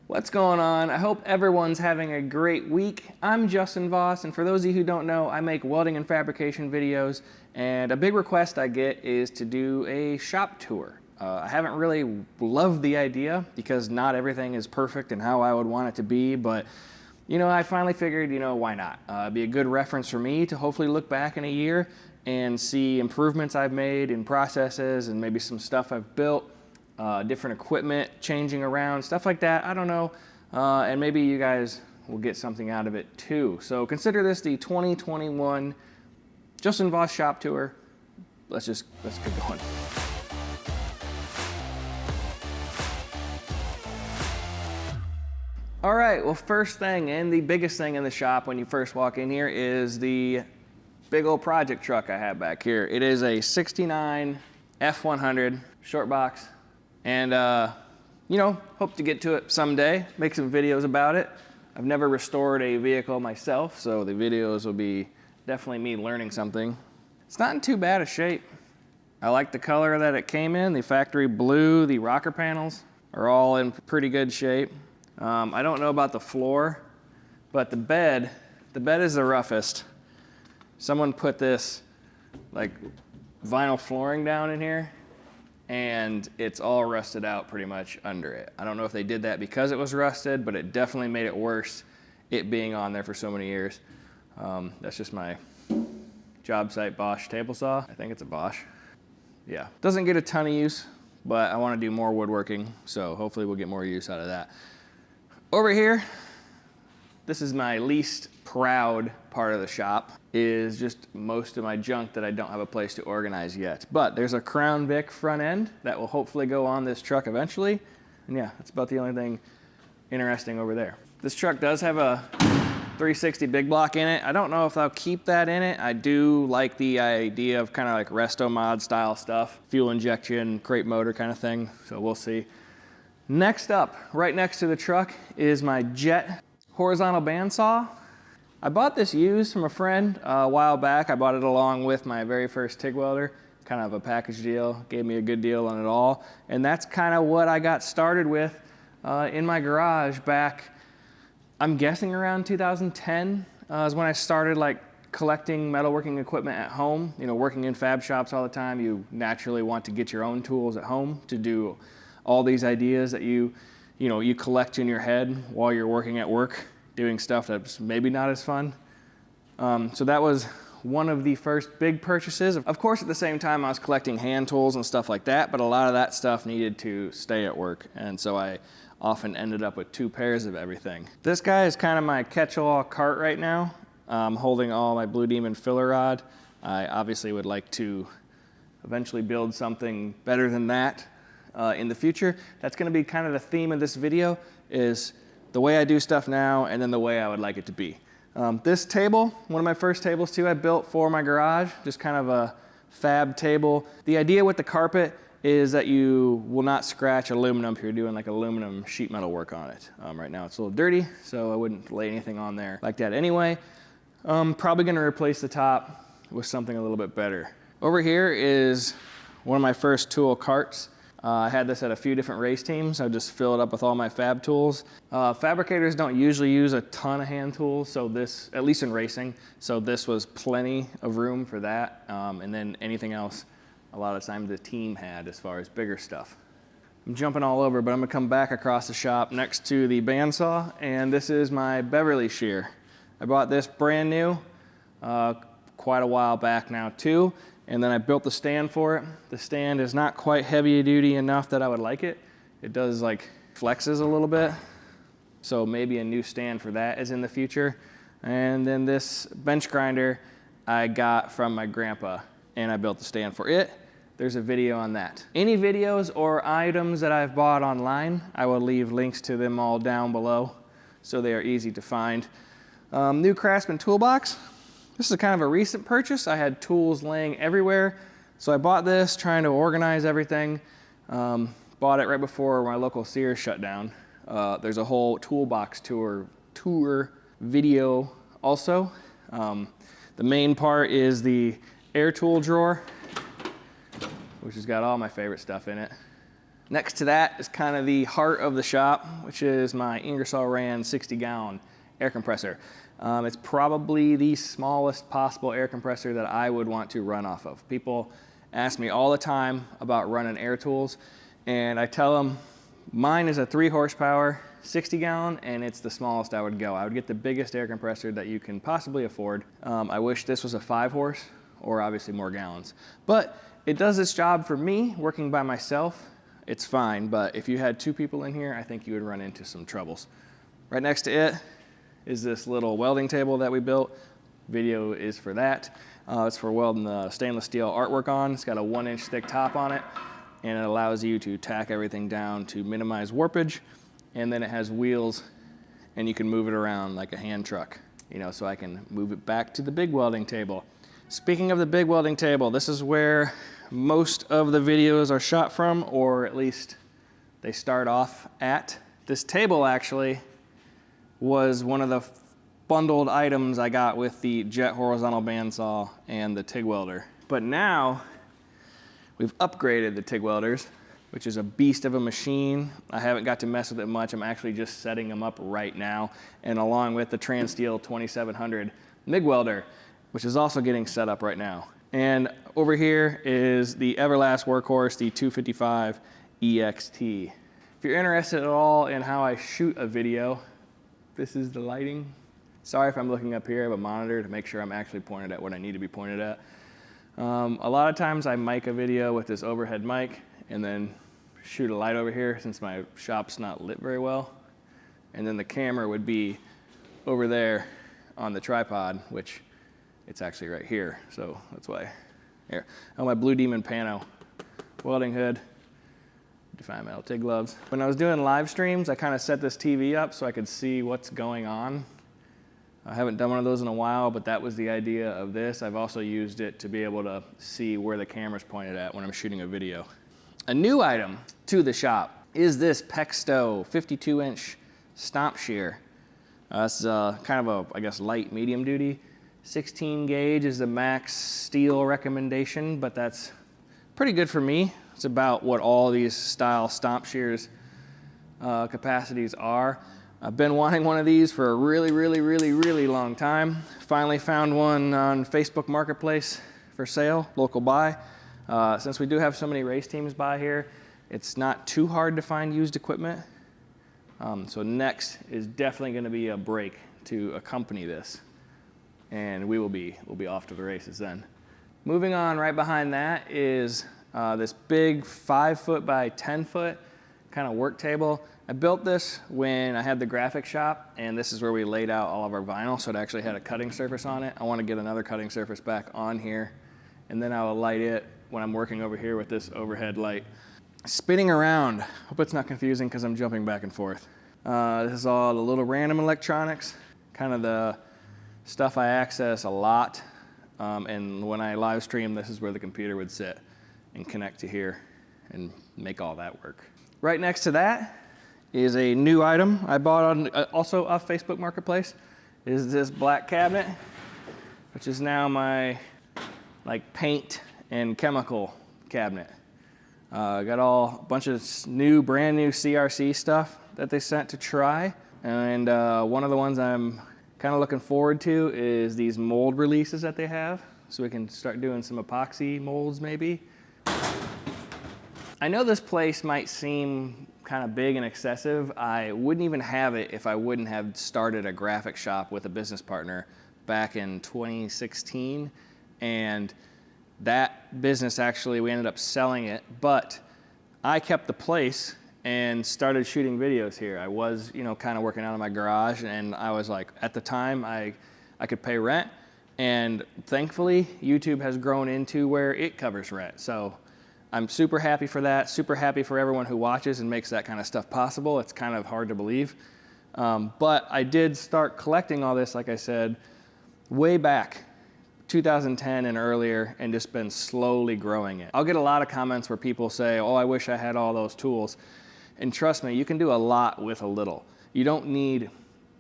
What's going on? I hope everyone's having a great week. I'm Justin Voss, and for those of you who don't know, I make welding and fabrication videos, and a big request I get is to do a shop tour. I haven't really loved the idea because not everything is perfect and how I would want it to be, but I finally figured, why not? It'd be a good reference for me to hopefully look back in a year and see improvements I've made in processes and maybe some stuff I've built. Different equipment changing around, stuff like that, I don't know, and maybe you guys will get something out of it too. So consider this the 2021 Justin Voss shop tour. Let's get going. All right, well, first thing and the biggest thing in the shop when you first walk in here is the big old project truck I have back here. It is a 69 F100 short box. And, hope to get to it someday, make some videos about it. I've never restored a vehicle myself, so the videos will be definitely me learning something. It's not in too bad a shape. I like the color that it came in, the factory blue, the rocker panels are all in pretty good shape. I don't know about the floor, but the bed is the roughest. Someone put this like vinyl flooring down in here, and it's all rusted out pretty much under it. I don't know if they did that because it was rusted, but it definitely made it worse, it being on there for so many years. That's just my job site Bosch table saw. I think it's a Bosch. Yeah, doesn't get a ton of use, but I want to do more woodworking, so hopefully we'll get more use out of that. Over here, this is my least proud part of the shop, is just most of my junk that I don't have a place to organize yet. But there's a Crown Vic front end that will hopefully go on this truck eventually. And yeah, that's about the only thing interesting over there. This truck does have a 360 big block in it. I don't know if I'll keep that in it. I do like the idea of kind of like resto mod style stuff, fuel injection, crate motor kind of thing. So we'll see. Next up, right next to the truck, is my Jet horizontal bandsaw. I bought this used from a friend a while back. I bought it along with my very first TIG welder, kind of a package deal, gave me a good deal on it all. And that's kind of what I got started with in my garage back, I'm guessing around 2010 is when I started like collecting metalworking equipment at home. Working in fab shops all the time, you naturally want to get your own tools at home to do all these ideas that you collect in your head while you're working at work, doing stuff that's maybe not as fun. So that was one of the first big purchases. Of course, at the same time, I was collecting hand tools and stuff like that, but a lot of that stuff needed to stay at work. And so I often ended up with 2 pairs of everything. This guy is kind of my catch-all cart right now. I'm holding all my Blue Demon filler rod. I obviously would like to eventually build something better than that in the future. That's gonna be kind of the theme of this video, is the way I do stuff now and then the way I would like it to be. This table, one of my first tables too, I built for my garage, just kind of a fab table. The idea with the carpet is that you will not scratch aluminum if you're doing like aluminum sheet metal work on it. Right now it's a little dirty, so I wouldn't lay anything on there like that anyway. Probably gonna replace the top with something a little bit better. Over here is one of my first tool carts. I had this at a few different race teams. I would just fill it up with all my fab tools. Fabricators don't usually use a ton of hand tools, so this, at least in racing, so this was plenty of room for that. And then anything else, a lot of times the team had as far as bigger stuff. I'm jumping all over, but I'm gonna come back across the shop next to the bandsaw, and this is my Beverly Shear. I bought this brand new quite a while back now too. And then I built the stand for it. The stand is not quite heavy duty enough that I would like it. It does like flexes a little bit. So maybe a new stand for that is in the future. And then this bench grinder I got from my grandpa, and I built the stand for it. There's a video on that. Any videos or items that I've bought online, I will leave links to them all down below, so they are easy to find. New Craftsman toolbox. This is kind of a recent purchase. I had tools laying everywhere, so I bought this trying to organize everything. Bought it right before my local Sears shut down. There's a whole toolbox tour video also. The main part is the air tool drawer, which has got all my favorite stuff in it. Next to that is kind of the heart of the shop, which is my Ingersoll Rand 60-gallon air compressor. It's probably the smallest possible air compressor that I would want to run off of. People ask me all the time about running air tools, and I tell them mine is a 3 horsepower, 60-gallon, and it's the smallest I would go. I would get the biggest air compressor that you can possibly afford. I wish this was a 5 horse, or obviously more gallons. But it does its job for me, working by myself. It's fine, but if you had 2 people in here, I think you would run into some troubles. Right next to it is this little welding table that we built. Video is for that. It's for welding the stainless steel artwork on. It's got a 1-inch thick top on it, and it allows you to tack everything down to minimize warpage. And then it has wheels, and you can move it around like a hand truck, you know, so I can move it back to the big welding table. Speaking of the big welding table, this is where most of the videos are shot from, or at least they start off at. This table actually was one of the bundled items I got with the jet horizontal bandsaw and the TIG welder. But now we've upgraded the TIG welders, which is a beast of a machine. I haven't got to mess with it much. I'm actually just setting them up right now, and along with the Transsteel 2700 MIG welder, which is also getting set up right now. And over here is the Everlast workhorse, the 255 EXT. If you're interested at all in how I shoot a video, this is the lighting. Sorry if I'm looking up here. I have a monitor to make sure I'm actually pointed at what I need to be pointed at. A lot of times I mic a video with this overhead mic and then shoot a light over here since my shop's not lit very well. And then the camera would be over there on the tripod, which it's actually right here, so that's why. Here, oh, my Blue Demon Pano welding hood, Define Metal TIG gloves. When I was doing live streams, I kind of set this TV up so I could see what's going on. I haven't done one of those in a while, but that was the idea of this. I've also used it to be able to see where the camera's pointed at when I'm shooting a video. A new item to the shop is this Pexto 52-inch stomp shear. It's kind of a, I guess, light medium duty. 16 gauge is the max steel recommendation, but that's pretty good for me. It's about what all these style stomp shears capacities are. I've been wanting one of these for a really long time. Finally found one on Facebook Marketplace for sale, local buy. Since we do have so many race teams by here, it's not too hard to find used equipment. So next is definitely going to be a break to accompany this, and we'll be off to the races then. Moving on, right behind that is this big 5-foot by 10-foot kind of work table. I built this when I had the graphic shop, and this is where we laid out all of our vinyl, so it actually had a cutting surface on it. I want to get another cutting surface back on here, and then I will light it when I'm working over here with this overhead light. Spinning around, hope it's not confusing because I'm jumping back and forth. This is all the little random electronics, kind of the stuff I access a lot, and when I live stream, this is where the computer would sit and connect to here and make all that work. Right next to that is a new item I bought on also off Facebook Marketplace. Is this black cabinet, which is now my like paint and chemical cabinet. Got a bunch of brand new CRC stuff that they sent to try, and one of the ones I'm kind of looking forward to is these mold releases that they have, so we can start doing some epoxy molds maybe. I know this place might seem kind of big and excessive. I wouldn't even have it if I wouldn't have started a graphic shop with a business partner back in 2016, and that business actually, we ended up selling it, but I kept the place and started shooting videos here. I was, kind of working out of my garage, and I was like, at the time, I could pay rent, and thankfully, YouTube has grown into where it covers rent. So I'm super happy for that, super happy for everyone who watches and makes that kind of stuff possible. It's kind of hard to believe. But I did start collecting all this, like I said, way back 2010 and earlier, and just been slowly growing it. I'll get a lot of comments where people say, oh, I wish I had all those tools. And trust me, you can do a lot with a little. You don't need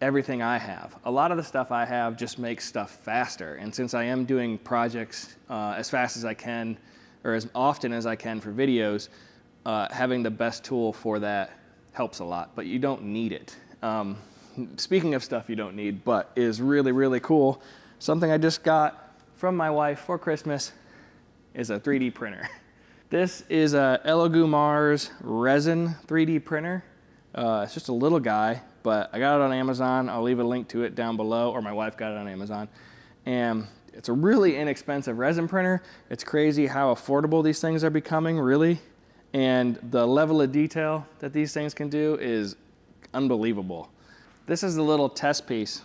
everything I have. A lot of the stuff I have just makes stuff faster. And since I am doing projects as fast as I can, or as often as I can for videos, having the best tool for that helps a lot, but you don't need it. Speaking of stuff you don't need, but is really, really cool, something I just got from my wife for Christmas is a 3D printer. This is a Elegoo Mars resin 3D printer. It's just a little guy, but I got it on Amazon. I'll leave a link to it down below, or my wife got it on Amazon. And it's a really inexpensive resin printer. It's crazy how affordable these things are becoming, really. And the level of detail that these things can do is unbelievable. This is the little test piece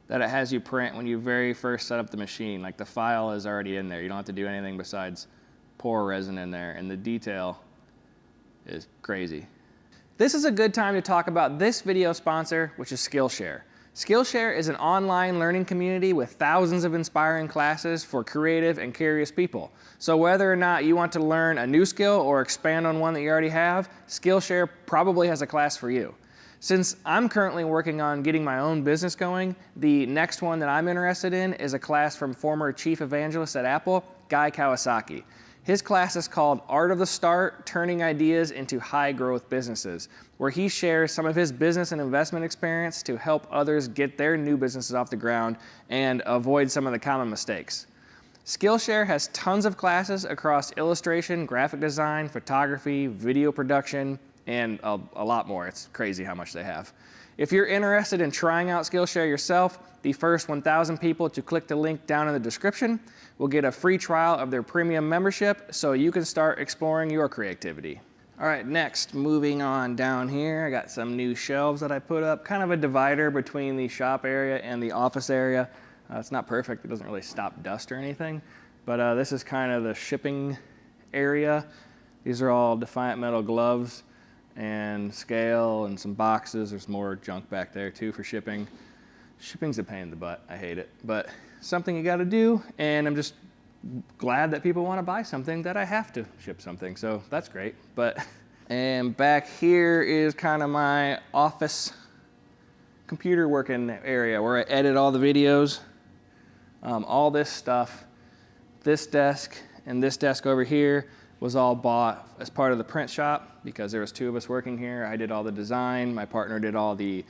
that it has you print when you very first set up the machine. Like the file is already in there. You don't have to do anything besides pour resin in there, and the detail is crazy. This is a good time to talk about this video sponsor, which is Skillshare. Skillshare is an online learning community with thousands of inspiring classes for creative and curious people. So whether or not you want to learn a new skill or expand on one that you already have, Skillshare probably has a class for you. Since I'm currently working on getting my own business going, the next one that I'm interested in is a class from former chief evangelist at Apple, Guy Kawasaki. His class is called Art of the Start, Turning Ideas into High Growth Businesses, where he shares some of his business and investment experience to help others get their new businesses off the ground and avoid some of the common mistakes. Skillshare has tons of classes across illustration, graphic design, photography, video production, and a lot more. It's crazy how much they have. If you're interested in trying out Skillshare yourself, the first 1,000 people to click the link down in the description will get a free trial of their premium membership so you can start exploring your creativity. All right, next, moving on down here, I got some new shelves that I put up, kind of a divider between the shop area and the office area. It's not perfect, it doesn't really stop dust or anything, but this is kind of the shipping area. These are all Defiant Metal gloves and scale and some boxes. There's more junk back there too for shipping. Shipping's a pain in the butt, I hate it, but something you gotta do, and I'm just glad that people wanna buy something that I have to ship something, so that's great. And back here is kind of my office computer working area where I edit all the videos. All this stuff, this desk and this desk over here was all bought as part of the print shop because there was 2 of us working here. I did all the design, my partner did all the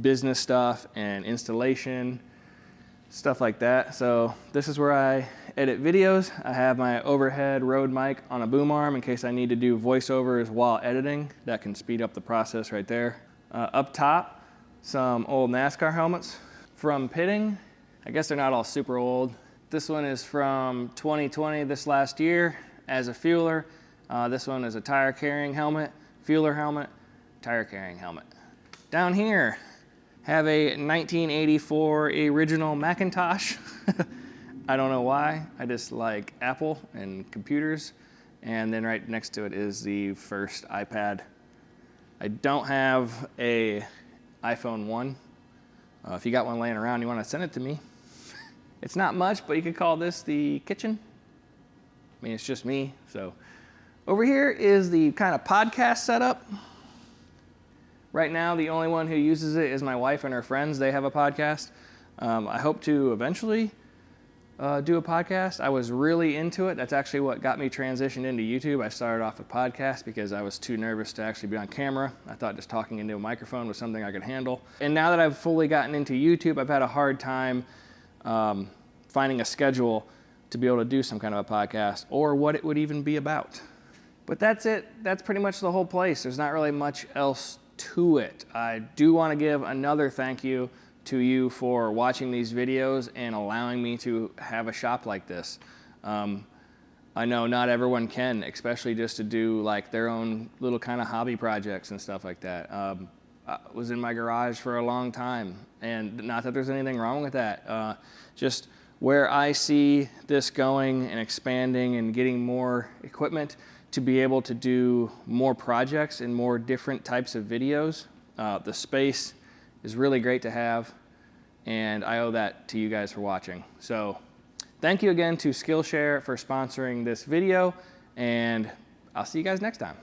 business stuff and installation, stuff like that. So this is where I edit videos. I have my overhead Rode mic on a boom arm in case I need to do voiceovers while editing. That can speed up the process right there. Up top, some old NASCAR helmets from pitting. I guess they're not all super old. This one is from 2020, this last year, as a fueler. This one is a tire carrying helmet, fueler helmet, tire carrying helmet. Down here, have a 1984 original Macintosh. I don't know why, I just like Apple and computers. And then right next to it is the first iPad. I don't have a iPhone 1. If you got one laying around, you want to send it to me. It's not much, but you could call this the kitchen. I mean, it's just me, so. Over here is the kind of podcast setup. Right now, the only one who uses it is my wife and her friends. They have a podcast. I hope to eventually do a podcast. I was really into it. That's actually what got me transitioned into YouTube. I started off with podcasts because I was too nervous to actually be on camera. I thought just talking into a microphone was something I could handle. And now that I've fully gotten into YouTube, I've had a hard time finding a schedule to be able to do some kind of a podcast or what it would even be about. But that's it. That's pretty much the whole place. There's not really much else to it. I do want to give another thank you to you for watching these videos and allowing me to have a shop like this. I know not everyone can, especially just to do like their own little kind of hobby projects and stuff like that. I was in my garage for a long time, and not that there's anything wrong with that. Just where I see this going and expanding and getting more equipment to be able to do more projects and more different types of videos. The space is really great to have, and I owe that to you guys for watching. So thank you again to Skillshare for sponsoring this video, and I'll see you guys next time.